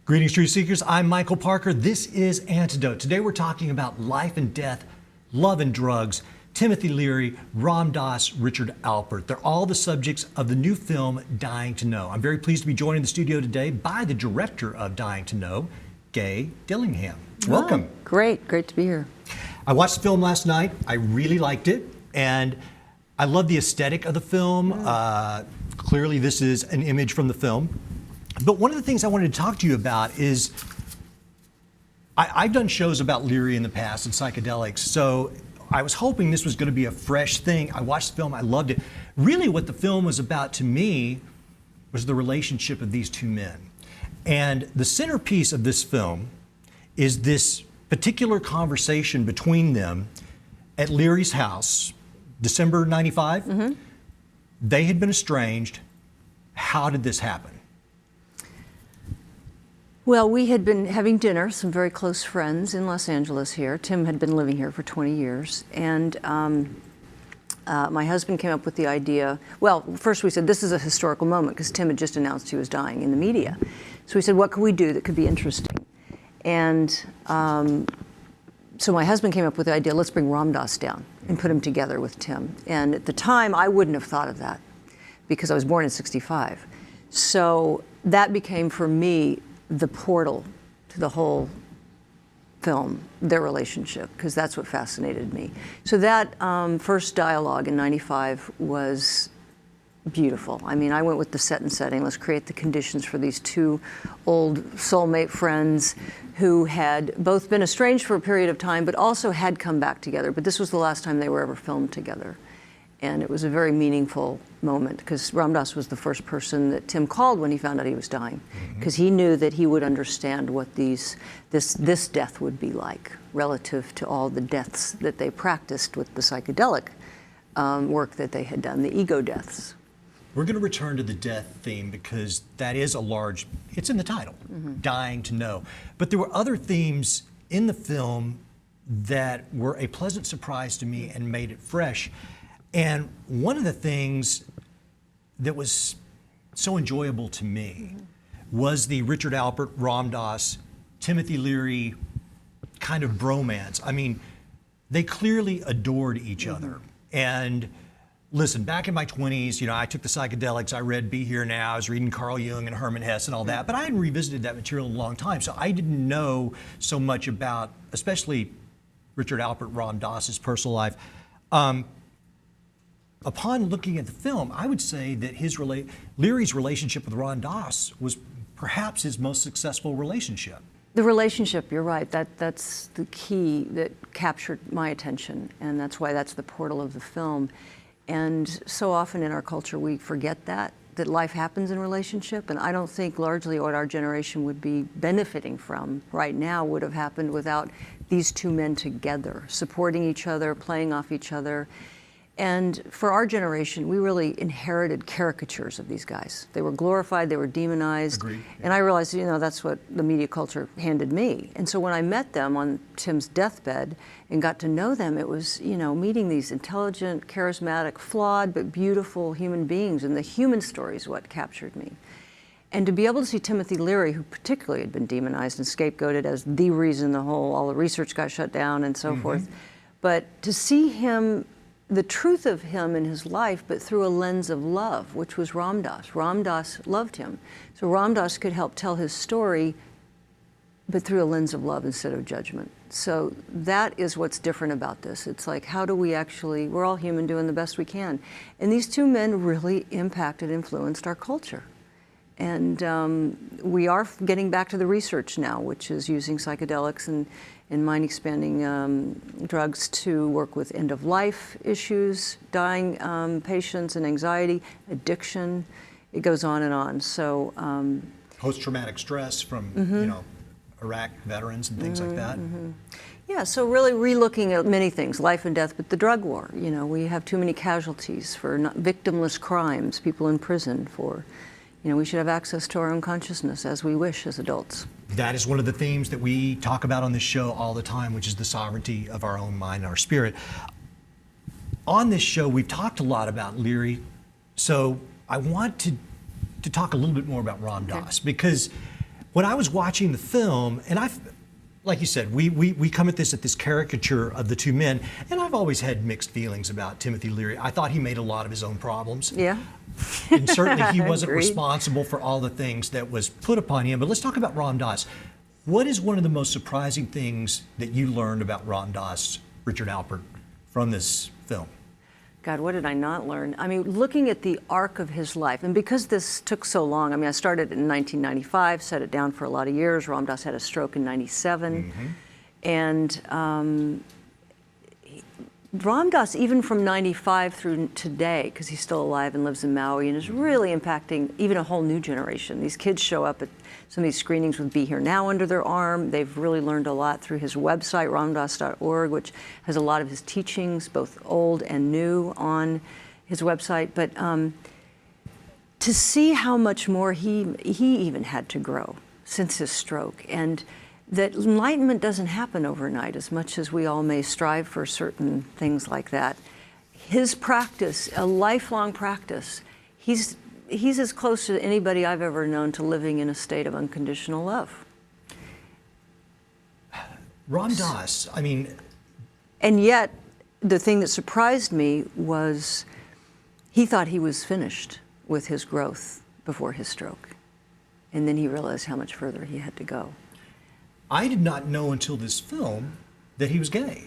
Greetings, truth seekers. I'm Michael Parker. This is Antidote. Today we're talking about life and death, love and drugs, Timothy Leary, Ram Dass, Richard Alpert. They're all the subjects of the new film, Dying to Know. I'm very pleased to be joined in the studio today by the director of Dying to Know, Gay Dillingham. Welcome. Oh, great to be here. I watched the film last night. I really liked it, and I love the aesthetic of the film. Clearly, this is an image from the film. But one of the things I wanted to talk to you about is I've done shows about Leary in the past and psychedelics, so I was hoping this was going to be a fresh thing. I watched the film, I loved it. Really what the film was about to me was the relationship of these two men. And the centerpiece of this film is this particular conversation between them at Leary's house, December '95. Mm-hmm. They had been estranged. How did this happen? Well, we had been having dinner, some very close friends in Los Angeles here. Tim had been living here for 20 years. And my husband came up with the idea. Well, first we said, this is a historical moment, because Tim had just announced he was dying in the media. So we said, what could we do that could be interesting? And so my husband came up with the idea, let's bring Ram Dass down and put him together with Tim. And at the time, I wouldn't have thought of that, because I was born in '65. So that became, for me, the portal to the whole film, their relationship, because that's what fascinated me. So that first dialogue in '95 was beautiful. I mean, I went with the set and setting. Let's create the conditions for these two old soulmate friends who had both been estranged for a period of time, but also had come back together. But this was the last time they were ever filmed together. And it was a very meaningful moment, because Ram Dass was the first person that Tim called when he found out he was dying, because he knew that he would understand what this death would be like relative to all the deaths that they practiced with the psychedelic work that they had done, the ego deaths. We're going to return to the death theme, because that is it's in the title, Dying to Know. But there were other themes in the film that were a pleasant surprise to me and made it fresh. And one of the things that was so enjoyable to me was the Richard Alpert, Ram Dass, Timothy Leary kind of bromance. I mean, they clearly adored each other. And listen, back in my 20s, you know, I took the psychedelics, I read Be Here Now, I was reading Carl Jung and Hermann Hesse and all that, but I hadn't revisited that material in a long time, so I didn't know so much about, especially Richard Alpert, Ram Dass's personal life. Upon looking at the film, I would say that Leary's relationship with Ram Dass was perhaps his most successful relationship. The relationship, you're right, that's the key that captured my attention, and that's why that's the portal of the film. And so often in our culture we forget that life happens in relationship, and I don't think largely what our generation would be benefiting from right now would have happened without these two men together, supporting each other, playing off each other. And for our generation, we really inherited caricatures of these guys. They were glorified, they were demonized. Agreed. Yeah. And I realized, you know, that's what the media culture handed me. And so when I met them on Tim's deathbed and got to know them, it was, you know, meeting these intelligent, charismatic, flawed, but beautiful human beings. And the human story is what captured me. And to be able to see Timothy Leary, who particularly had been demonized and scapegoated as the reason all the research got shut down and so forth. But to see him, the truth of him and his life, but through a lens of love, which was Ram Dass. Ram Dass loved him. So Ram Dass could help tell his story, but through a lens of love instead of judgment. So that is what's different about this. It's like, how do we actually, we're all human doing the best we can. And these two men really impacted, influenced our culture. And we are getting back to the research now, which is using psychedelics and mind-expanding drugs to work with end-of-life issues, dying patients and anxiety, addiction. It goes on and on. So post-traumatic stress from you know, Iraq veterans and things like that. Yeah, so really relooking at many things, life and death, but the drug war. You know, we have too many casualties for victimless crimes, people in prison for. You know, we should have access to our own consciousness as we wish as adults. That is one of the themes that we talk about on this show all the time, which is the sovereignty of our own mind and our spirit. On this show, we've talked a lot about Leary, so I want to talk a little bit more about Ram Dass, because when I was watching the film, and like you said, we come at this caricature of the two men, and I've always had mixed feelings about Timothy Leary. I thought he made a lot of his own problems. Yeah. And certainly he wasn't Agreed. responsible for all the things that was put upon him. But let's talk about Ram Dass. What is one of the most surprising things that you learned about Ram Dass, Richard Alpert, from this film? God, what did I not learn? I mean, looking at the arc of his life, and because this took so long, I mean, I started in 1995, set it down for a lot of years. Ram Dass had a stroke in 97. And Ram Dass, even from 95 through today, because he's still alive and lives in Maui, and is really impacting even a whole new generation. These kids show up at some of these screenings with Be Here Now under their arm. They've really learned a lot through his website, ramdass.org, which has a lot of his teachings, both old and new, on his website. But to see how much more he even had to grow since his stroke, and that enlightenment doesn't happen overnight, as much as we all may strive for certain things like that. His practice, a lifelong practice, he's as close to anybody I've ever known to living in a state of unconditional love. Ram Dass, I mean... And yet, the thing that surprised me was he thought he was finished with his growth before his stroke. And then he realized how much further he had to go. I did not know until this film that he was gay.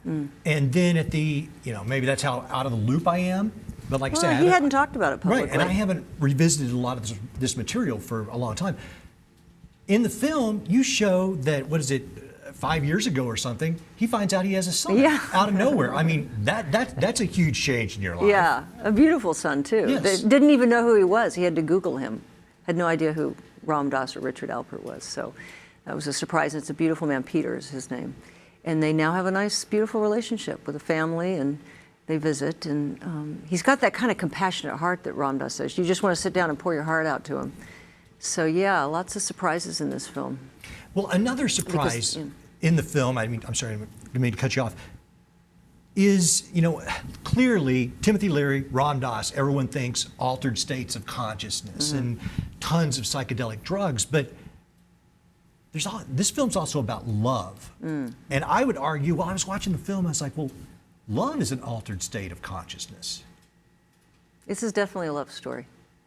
And then at the, maybe that's how out of the loop I am. But like I said, he hadn't talked about it publicly. Right, and I haven't revisited a lot of this material for a long time. In the film, you show that, 5 years ago or something, he finds out he has a son out of nowhere. I mean, that's a huge change in your life. Yeah, a beautiful son, too. Yes. They didn't even know who he was. He had to Google him. Had no idea who Ram Dass or Richard Alpert was. So that was a surprise. It's a beautiful man. Peter is his name. And they now have a nice, beautiful relationship with a family, and they visit. And he's got that kind of compassionate heart that Ram Dass says. You just want to sit down and pour your heart out to him. So yeah, lots of surprises in this film. Well, another surprise in the film, I'm sorry, I didn't mean to cut you off, is, clearly Timothy Leary, Ram Dass, everyone thinks altered states of consciousness and tons of psychedelic drugs, but this film's also about love. And I would argue, while I was watching the film, I was like, well, love is an altered state of consciousness. This is definitely a love story.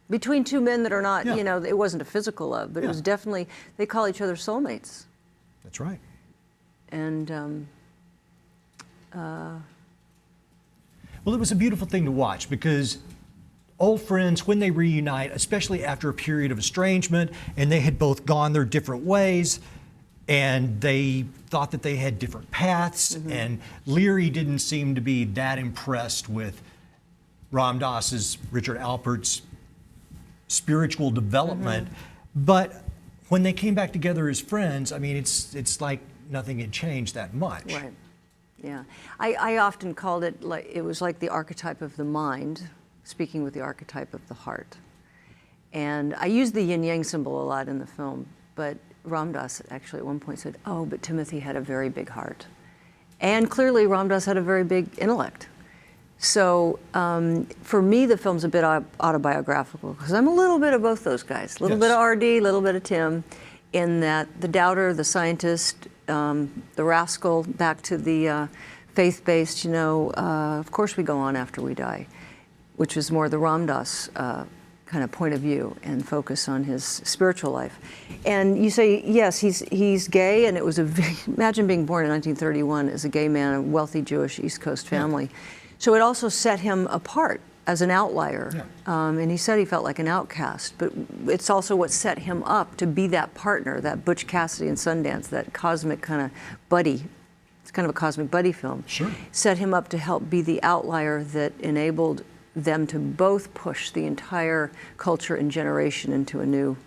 Between two men that are not, it wasn't a physical love, but it was definitely, they call each other soulmates. That's right. And well, it was a beautiful thing to watch because old friends, when they reunite, especially after a period of estrangement, and they had both gone their different ways, and they thought that they had different paths, and Leary didn't seem to be that impressed with Ram Dass's, Richard Alpert's spiritual development. But when they came back together as friends, it's like nothing had changed that much. Right. Yeah. I often called it like it was like the archetype of the mind speaking with the archetype of the heart. And I use the yin-yang symbol a lot in the film, but Ram Dass actually at one point said, oh, but Timothy had a very big heart. And clearly Ram Dass had a very big intellect. So for me, the film's a bit autobiographical because I'm a little bit of both those guys. A little bit of RD, a little bit of Tim, in that the doubter, the scientist, the rascal, back to the faith-based, of course we go on after we die, which is more the Ram Dass kind of point of view and focus on his spiritual life. And you say, yes, he's gay, and it was imagine being born in 1931 as a gay man, a wealthy Jewish East Coast family. So it also set him apart as an outlier. And he said he felt like an outcast, but it's also what set him up to be that partner, that Butch Cassidy and Sundance, that cosmic kind of buddy. It's kind of a cosmic buddy film. Sure. Set him up to help be the outlier that enabled them to both push the entire culture and generation into a new,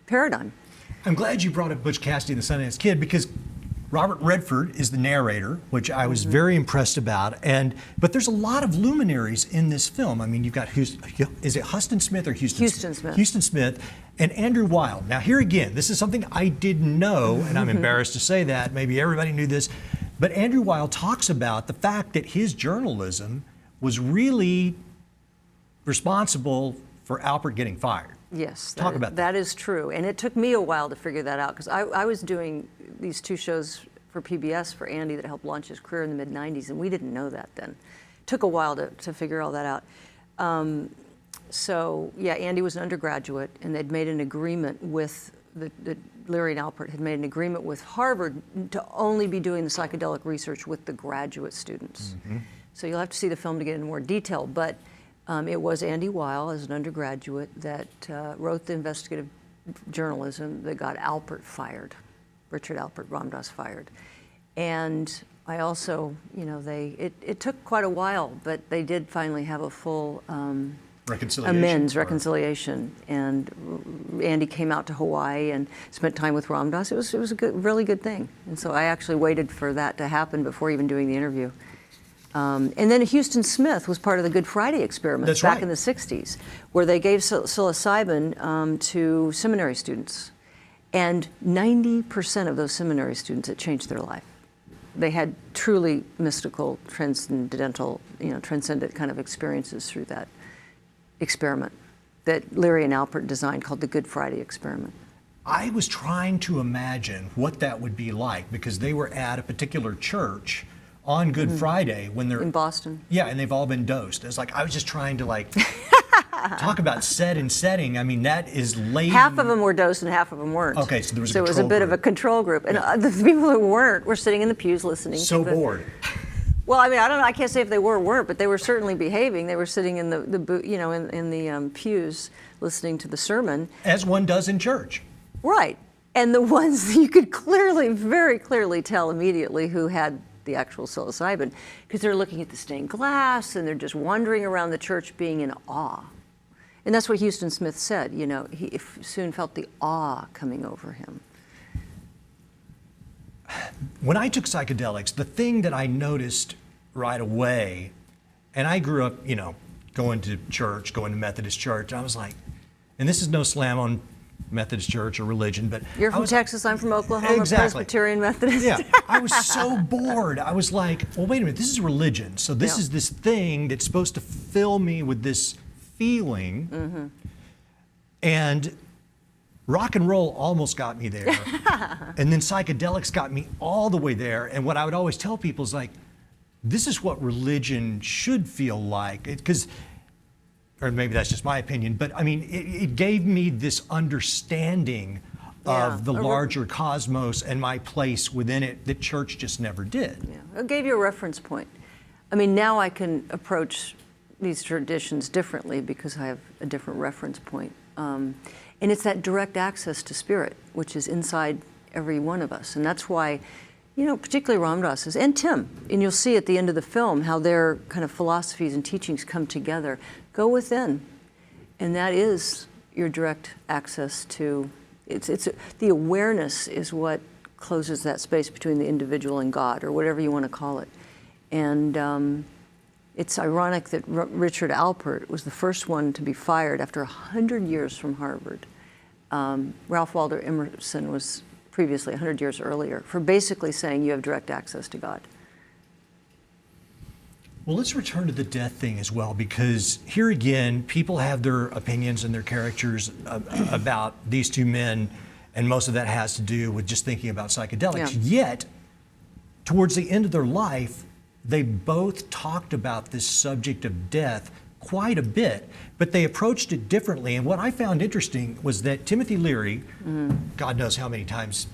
paradigm. I'm glad you brought up Butch Cassidy and the Sundance Kid because Robert Redford is the narrator, which I was very impressed about. But there's a lot of luminaries in this film. You've got, is it Huston Smith or Houston Smith? Houston Smith. Houston Smith and Andrew Weil. Now here again, this is something I didn't know, and I'm embarrassed to say that. Maybe everybody knew this. But Andrew Weil talks about the fact that his journalism was really responsible for Alpert getting fired. Yes, Talk about that. That is true. And it took me a while to figure that out, because I was doing these 2 shows for PBS for Andy that helped launch his career in the mid-90s, and we didn't know that then. It took a while to figure all that out. So, yeah, Andy was an undergraduate, and they'd made an agreement with, the Leary and Alpert had made an agreement with Harvard to only be doing the psychedelic research with the graduate students. So you'll have to see the film to get into more detail, but it was Andy Weil, as an undergraduate, that wrote the investigative journalism that got Alpert fired, Richard Alpert, Ram Dass fired. And I also, you know, it took quite a while, but they did finally have a full reconciliation. And Andy came out to Hawaii and spent time with Ram Dass. It was a really good thing. And so I actually waited for that to happen before even doing the interview. And then Houston Smith was part of the Good Friday experiment back in the 60s, where they gave psilocybin to seminary students. And 90% of those seminary students, it changed their life. They had truly mystical, transcendent kind of experiences through that experiment that Leary and Alpert designed, called the Good Friday experiment. I was trying to imagine what that would be like, because they were at a particular church on Good Friday when they're in Boston. Yeah, and they've all been dosed. It's like I was just trying to talk about set and setting. I mean, that is late. Half of them were dosed and half of them weren't. Okay, so there was a So it was a bit of a control group, and the people who weren't were sitting in the pews listening. So bored. Well, I mean, I don't know. I can't say if they were or weren't, but they were certainly behaving. They were sitting in the pews listening to the sermon, as one does in church. Right, and the ones you could very clearly tell immediately who had the actual psilocybin, because they're looking at the stained glass and they're just wandering around the church being in awe. And that's what Houston Smith said. You know, he soon felt the awe coming over him. When I took psychedelics, the thing that I noticed right away, and I grew up, you know, going to church, going to Methodist church, I was like, and this is no slam on Methodist church or religion, but you're from Texas, I'm from Oklahoma, exactly. Presbyterian Methodist. Yeah, I was so bored. I was like, well, wait a minute, this is religion. So this is this thing that's supposed to fill me with this feeling. And rock and roll almost got me there. And then psychedelics got me all the way there. And what I would always tell people is like, this is what religion should feel like. Because or maybe that's just my opinion, but I mean, it gave me this understanding of the larger cosmos and my place within it that church just never did. Yeah, it gave you a reference point. I mean, now I can approach these traditions differently because I have a different reference point. And it's that direct access to spirit, which is inside every one of us. And that's why, you know, particularly Ram Dass's and Tim, and you'll see at the end of the film how their kind of philosophies and teachings come together. Go within, and that is your direct access to, the awareness is what closes that space between the individual and God, or whatever you want to call it. And it's ironic that Richard Alpert was the first one to be fired after 100 years from Harvard. Ralph Waldo Emerson was previously 100 years earlier for basically saying you have direct access to God. Well, let's return to the death thing as well, because here again, people have their opinions and their characters about these two men, and most of that has to do with just thinking about psychedelics. Yet, towards the end of their life, they both talked about this subject of death quite a bit, but they approached it differently. And what I found interesting was that Timothy Leary, God knows how many times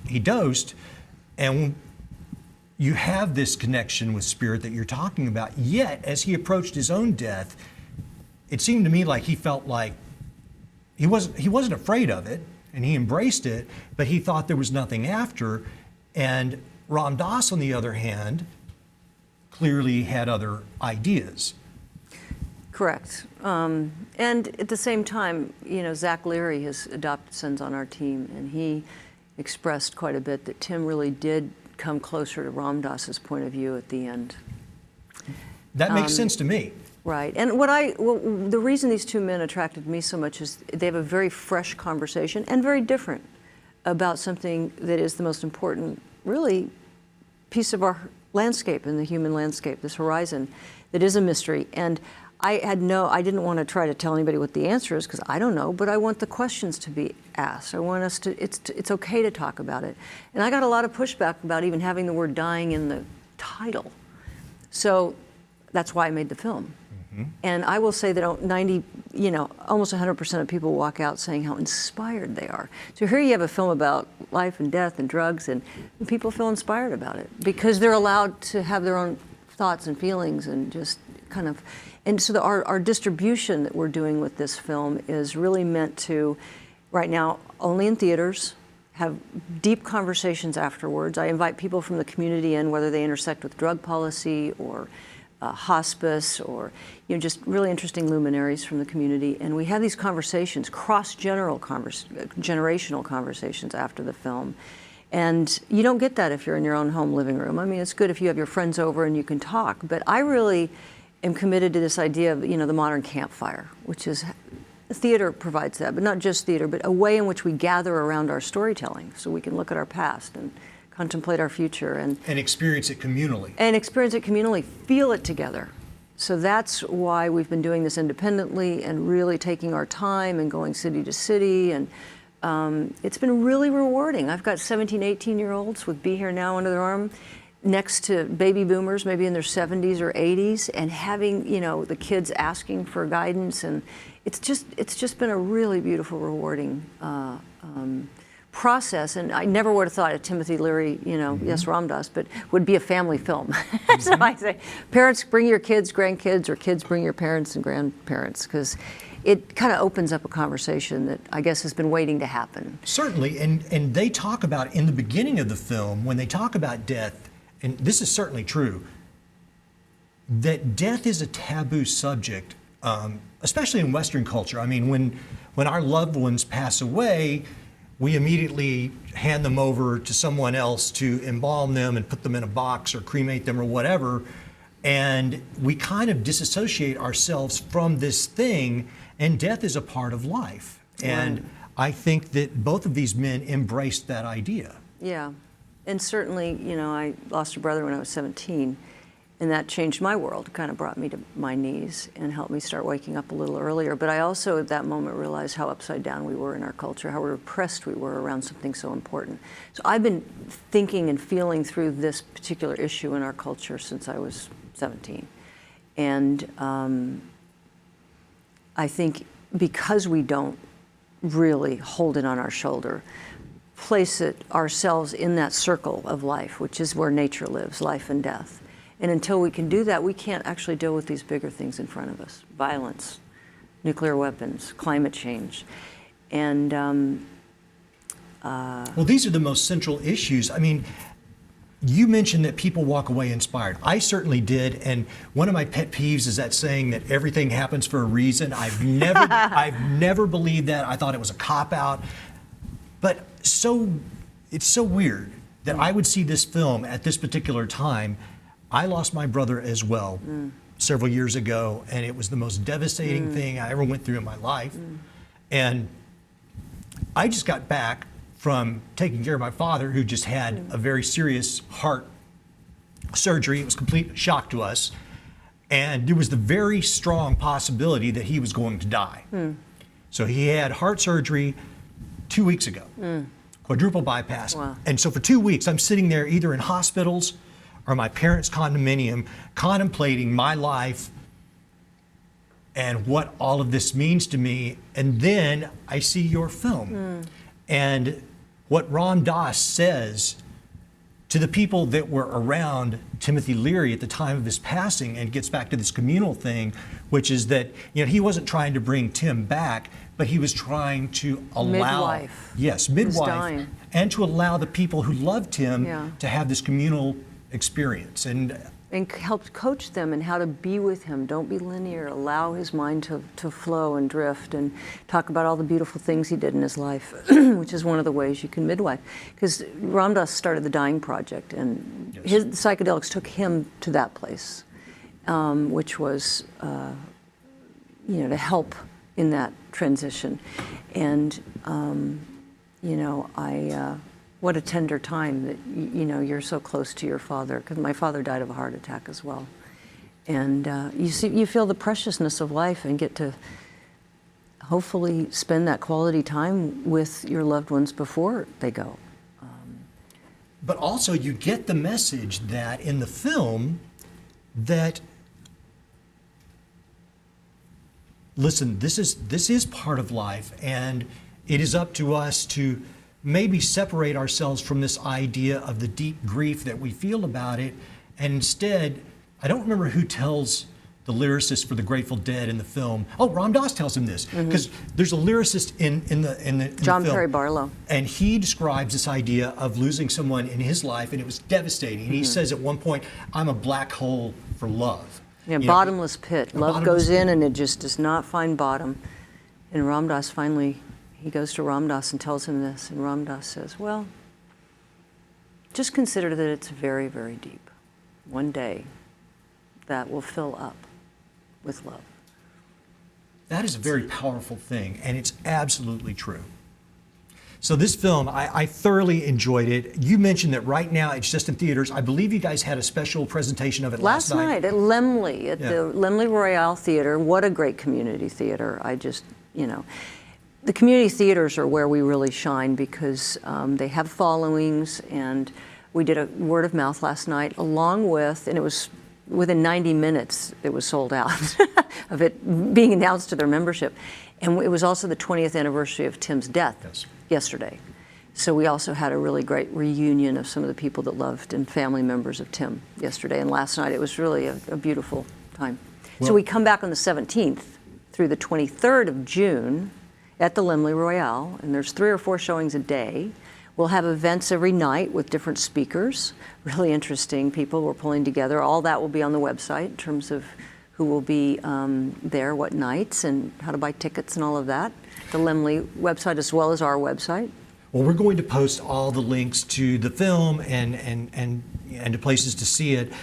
he dosed, and you have this connection with spirit that you're talking about. Yet, as he approached his own death, it seemed to me like he felt like he wasn't afraid of it, and he embraced it, but he thought there was nothing after. And Ram Dass, on the other hand, clearly had other ideas. Correct. And at the same time, you know, Zach Leary, his adopted son's on our team, and he expressed quite a bit that Tim really did come closer to Ram Dass's point of view at the end. That makes sense to me. Right. And the reason these two men attracted me so much is they have a very fresh conversation and very different about something that is the most important, really, piece of our landscape, in the human landscape, this horizon that is a mystery. And I didn't want to try to tell anybody what the answer is because I don't know, but I want the questions to be asked. I want us to, it's okay to talk about it. And I got a lot of pushback about even having the word dying in the title. So that's why I made the film. And I will say that almost 100% of people walk out saying how inspired they are. So here you have a film about life and death and drugs, and people feel inspired about it because they're allowed to have their own thoughts and feelings and just kind of, and so our distribution that we're doing with this film is really meant to, right now, only in theaters, have deep conversations afterwards. I invite people from the community in, whether they intersect with drug policy or hospice or just really interesting luminaries from the community. And we have these conversations, generational conversations after the film. And you don't get that if you're in your own home living room. I mean, it's good if you have your friends over and you can talk, but I really am committed to this idea of, the modern campfire, which is, theater provides that, but not just theater, but a way in which we gather around our storytelling so we can look at our past and contemplate our future and experience it communally. Feel it together. So that's why we've been doing this independently and really taking our time and going city to city. And it's been really rewarding. I've got 17, 18-year-olds with Be Here Now under their arm next to baby boomers, maybe in their 70s or 80s, and having, the kids asking for guidance. And it's just been a really beautiful, rewarding process, and I never would have thought of Timothy Leary, yes, Ram Dass, but would be a family film. So I say, parents, bring your kids, grandkids, or kids, bring your parents and grandparents, because it kind of opens up a conversation that I guess has been waiting to happen. Certainly, and they talk about, in the beginning of the film, when they talk about death, and this is certainly true, that death is a taboo subject, especially in Western culture. I mean, when our loved ones pass away, we immediately hand them over to someone else to embalm them and put them in a box or cremate them or whatever. And we kind of disassociate ourselves from this thing, and death is a part of life. And I think that both of these men embraced that idea. Yeah, and certainly, I lost a brother when I was 17. And that changed my world, kind of brought me to my knees and helped me start waking up a little earlier. But I also, at that moment, realized how upside down we were in our culture, how repressed we were around something so important. So I've been thinking and feeling through this particular issue in our culture since I was 17. And I think because we don't really hold it on our shoulder, place it ourselves in that circle of life, which is where nature lives, life and death. And until we can do that, we can't actually deal with these bigger things in front of us: violence, nuclear weapons, climate change. And well, these are the most central issues. I mean, you mentioned that people walk away inspired. I certainly did, and one of my pet peeves is that saying that everything happens for a reason. I've never believed that. I thought it was a cop-out. But it's so weird that I would see this film at this particular time. I lost my brother as well several years ago, and it was the most devastating thing I ever went through in my life. And I just got back from taking care of my father, who just had a very serious heart surgery. It was a complete shock to us. And there was the very strong possibility that he was going to die. So he had heart surgery 2 weeks ago, quadruple bypass. Wow. And so for 2 weeks, I'm sitting there either in hospitals or my parents' condominium, contemplating my life and what all of this means to me. And then I see your film. And what Ram Dass says to the people that were around Timothy Leary at the time of his passing, and gets back to this communal thing, which is that he wasn't trying to bring Tim back, but he was trying to allow midwife, and to allow the people who loved him to have this communal experience, and helped coach them in how to be with him. Don't be linear. Allow his mind to flow and drift, and talk about all the beautiful things he did in his life, which is one of the ways you can midwife. Because Ram Dass started the Dying Project, and the psychedelics took him to that place, which was, to help in that transition. And, what a tender time that, you're so close to your father, because my father died of a heart attack as well. And you feel the preciousness of life and get to hopefully spend that quality time with your loved ones before they go. But also you get the message that in the film that, listen, this is part of life, and it is up to us to maybe separate ourselves from this idea of the deep grief that we feel about it, and instead, I don't remember who tells the lyricist for the Grateful Dead in the film. Oh, Ram Dass tells him this, because there's a lyricist in the John film, Perry Barlow. and he describes this idea of losing someone in his life, and it was devastating. And he says at one point, "I'm a black hole for love." Yeah, You know, bottomless pit. Love bottomless goes in pit. and it just does not find bottom. And Ram Dass finally, he goes to Ram Dass and tells him this, and Ram Dass says, well, just consider that it's very, very deep. One day, that will fill up with love. That is a very powerful thing, and it's absolutely true. So this film, I thoroughly enjoyed it. You mentioned that right now it's just in theaters. I believe you guys had a special presentation of it last night. At Laemmle, at the Laemmle Royale Theater. What a great community theater. The community theaters are where we really shine because they have followings, and we did a word of mouth last night along with, and it was within 90 minutes, it was sold out of it being announced to their membership. And it was also the 20th anniversary of Tim's death yesterday. So we also had a really great reunion of some of the people that loved and family members of Tim yesterday. And last night, it was really a beautiful time. So we come back on the 17th through the 23rd of June at the Laemmle Royale, and there's 3 or 4 showings a day. We'll have events every night with different speakers, really interesting people we're pulling together. All that will be on the website in terms of who will be there, what nights, and how to buy tickets and all of that. The Laemmle website as well as our website. Well, we're going to post all the links to the film and to places to see it.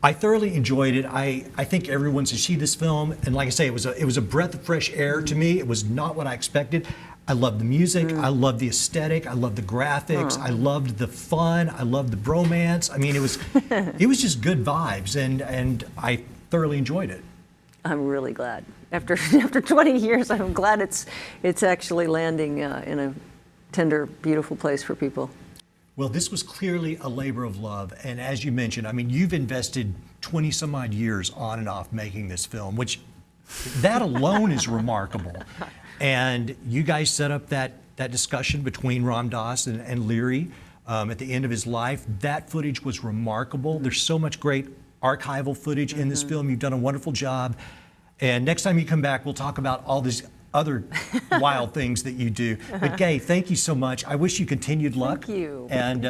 I thoroughly enjoyed it. I think everyone should see this film. And like I say, it was a breath of fresh air to me. It was not what I expected. I loved the music. I loved the aesthetic. I loved the graphics. I loved the fun. I loved the bromance. I mean, it was just good vibes, and I thoroughly enjoyed it. I'm really glad. After 20 years, I'm glad it's actually landing in a tender, beautiful place for people. Well, this was clearly a labor of love, and as you mentioned, I mean, you've invested 20 some odd years on and off making this film, which that alone is remarkable. And you guys set up that discussion between Ram Dass and Leary at the end of his life. That footage was remarkable. There's so much great archival footage in this film. You've done a wonderful job. And next time you come back, we'll talk about all these other wild things that you do. But Gay, thank you so much. I wish you continued luck. Thank you. And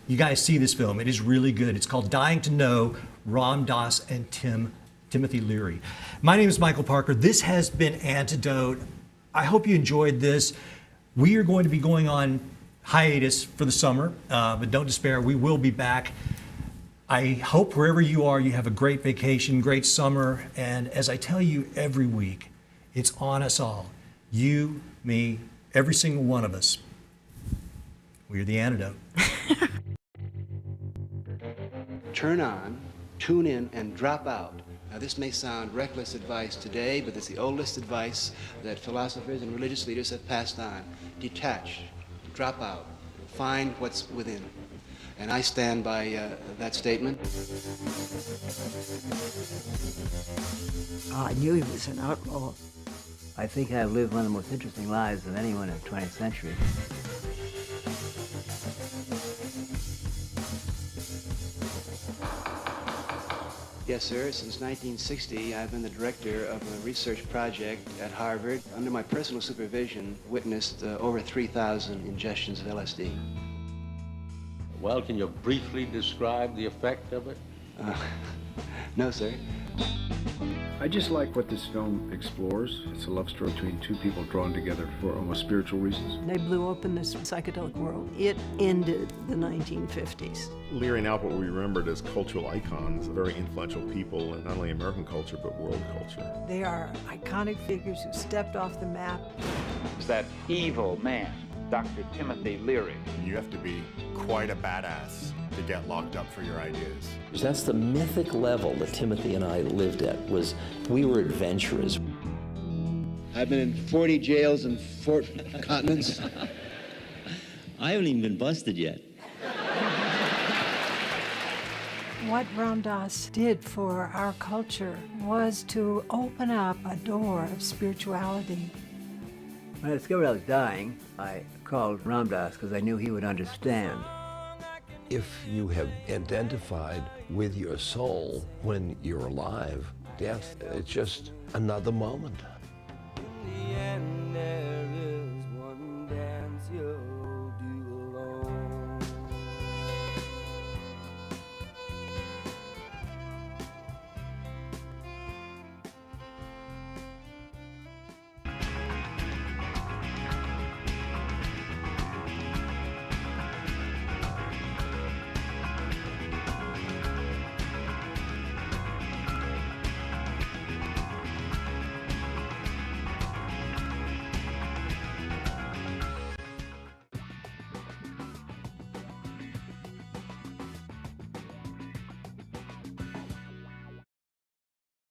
you guys see this film. It is really good. It's called Dying to Know, Ram Dass and Timothy Leary. My name is Michael Parker. This has been Antidote. I hope you enjoyed this. We are going to be going on hiatus for the summer, but don't despair. We will be back. I hope wherever you are, you have a great vacation, great summer. And as I tell you every week, it's on us all. You, me, every single one of us. We're the antidote. Turn on, tune in, and drop out. Now, this may sound reckless advice today, but it's the oldest advice that philosophers and religious leaders have passed on. Detach, drop out, find what's within. And I stand by that statement. I knew he was an outlaw. I think I've lived one of the most interesting lives of anyone in the 20th century. Yes, sir. Since 1960, I've been the director of a research project at Harvard. Under my personal supervision, witnessed over 3,000 ingestions of LSD. Well, can you briefly describe the effect of it? No, sir. I just like what this film explores. It's a love story between two people drawn together for almost spiritual reasons. They blew open this psychedelic world. It ended the 1950s. Leary and Albert will be remembered as cultural icons, very influential people in not only American culture, but world culture. They are iconic figures who stepped off the map. That evil man Dr. Timothy Leary. You have to be quite a badass to get locked up for your ideas. That's the mythic level that Timothy and I lived at, was we were adventurers. I've been in 40 jails and 4 continents. I haven't even been busted yet. What Ram Dass did for our culture was to open up a door of spirituality. When I discovered I was dying, I called Ram Dass because I knew he would understand. If you have identified with your soul when you're alive, death, it's just another moment.